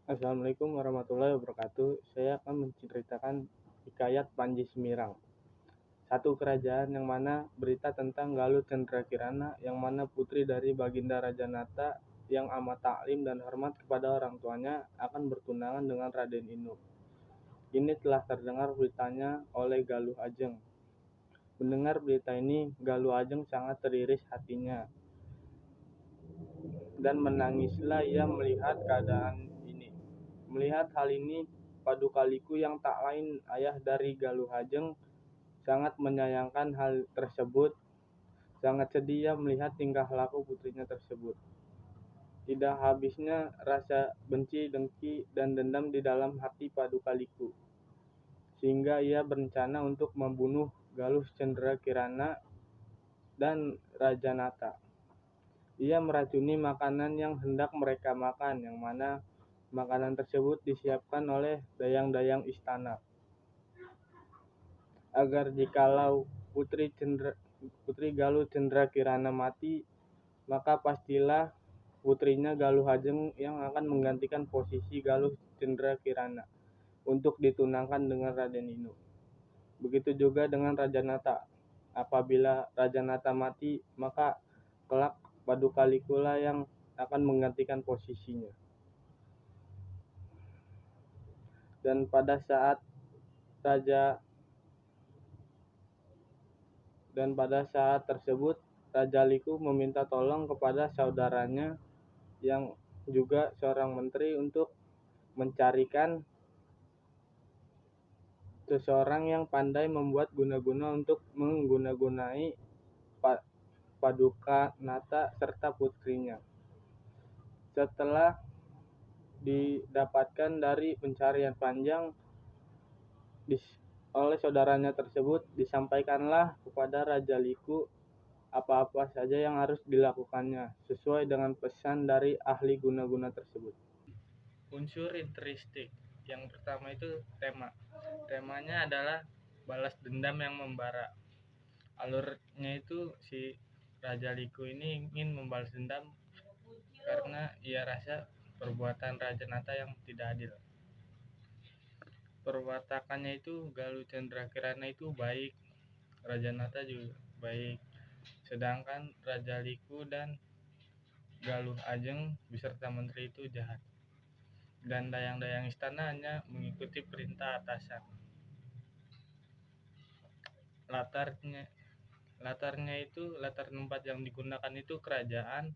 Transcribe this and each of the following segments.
Assalamualaikum warahmatullahi wabarakatuh. Saya akan menceritakan hikayat Panji Semirang. Satu kerajaan yang mana berita tentang Galuh Cendrakirana yang mana putri dari Baginda Raja Nata yang amat taklim dan hormat kepada orang tuanya akan bertunangan dengan Raden Inu. Ini telah terdengar beritanya oleh Galuh Ajeng. Mendengar berita ini, Galuh Ajeng sangat teriris hatinya dan menangislah ia melihat keadaan ini. Melihat hal ini, Padukaliku yang tak lain ayah dari Galuh Ajeng sangat menyayangkan hal tersebut. Sangat sedih ia melihat tingkah laku putrinya tersebut. Tidak habisnya rasa benci, dengki, dan dendam di dalam hati Padukaliku, sehingga ia berencana untuk membunuh Galuh Cendrakirana dan Raja Nata. Ia meracuni makanan yang hendak mereka makan, yang mana makanan tersebut disiapkan oleh dayang-dayang istana, agar jikalau Putri Galuh Cendrakirana mati, maka pastilah putrinya Galuh Ajeng yang akan menggantikan posisi Galuh Cendrakirana untuk ditunangkan dengan Raden Inu. Begitu juga dengan Raja Nata. Apabila Raja Nata mati, maka kelak Padukalikula yang akan menggantikan posisinya. Dan pada saat tersebut Raja Liku meminta tolong kepada saudaranya yang juga seorang menteri untuk mencarikan seseorang yang pandai membuat guna-guna untuk mengguna-gunai Paduka Nata serta putrinya. Setelah didapatkan dari pencarian panjang oleh saudaranya tersebut, disampaikanlah kepada Raja Liku apa-apa saja yang harus dilakukannya sesuai dengan pesan dari ahli guna-guna tersebut. Unsur intristik yang pertama itu temanya adalah balas dendam yang membara. Alurnya itu si Raja Liku ini ingin membalas dendam karena ia rasa perbuatan Raja Nata yang tidak adil. Perwatakannya itu Galuh Cendrakirana itu baik, Raja Nata juga baik, sedangkan Raja Liku dan Galuh Ajeng beserta menteri itu jahat, dan dayang-dayang istana hanya mengikuti perintah atasan. Latarnya itu, latar tempat yang digunakan itu kerajaan.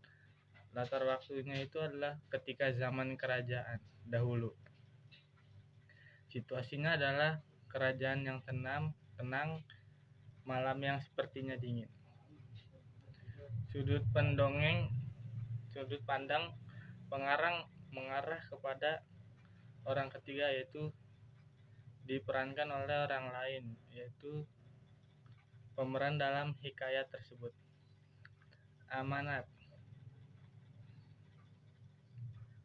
Latar waktunya itu adalah ketika zaman kerajaan dahulu. Situasinya adalah kerajaan yang tenang, malam yang sepertinya dingin. Sudut pandang pengarang mengarah kepada orang ketiga, yaitu diperankan oleh orang lain, yaitu pemeran dalam hikayat tersebut. Amanat.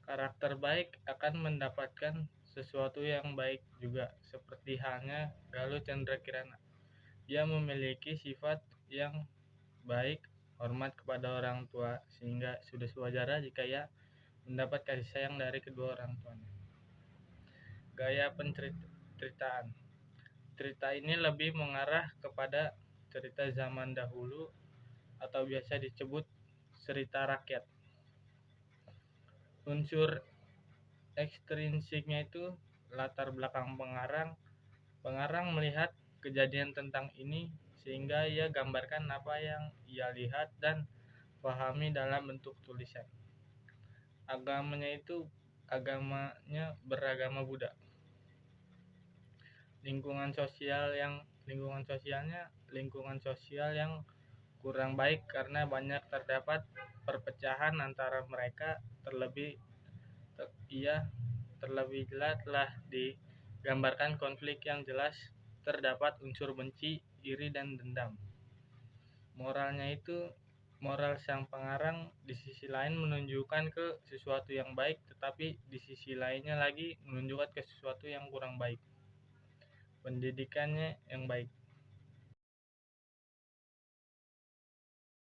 Karakter baik akan mendapatkan sesuatu yang baik juga, seperti halnya Galuh Cendrakirana. Ia memiliki sifat yang baik, hormat kepada orang tua, sehingga sudah sewajarnya jika ia mendapat kasih sayang dari kedua orang tuanya. Gaya penceritaan. Cerita ini lebih mengarah kepada cerita zaman dahulu atau biasa disebut cerita rakyat. Unsur ekstrinsiknya itu latar belakang pengarang. Pengarang melihat kejadian tentang ini sehingga ia gambarkan apa yang ia lihat dan pahami dalam bentuk tulisan. Agamanya beragama Buddha. Lingkungan sosial yang kurang baik karena banyak terdapat perpecahan antara mereka. Terlebih jelas telah digambarkan konflik yang jelas terdapat unsur benci, iri, dan dendam. Moral sang pengarang di sisi lain menunjukkan ke sesuatu yang baik, tetapi di sisi lainnya lagi menunjukkan ke sesuatu yang kurang baik. Pendidikannya yang baik.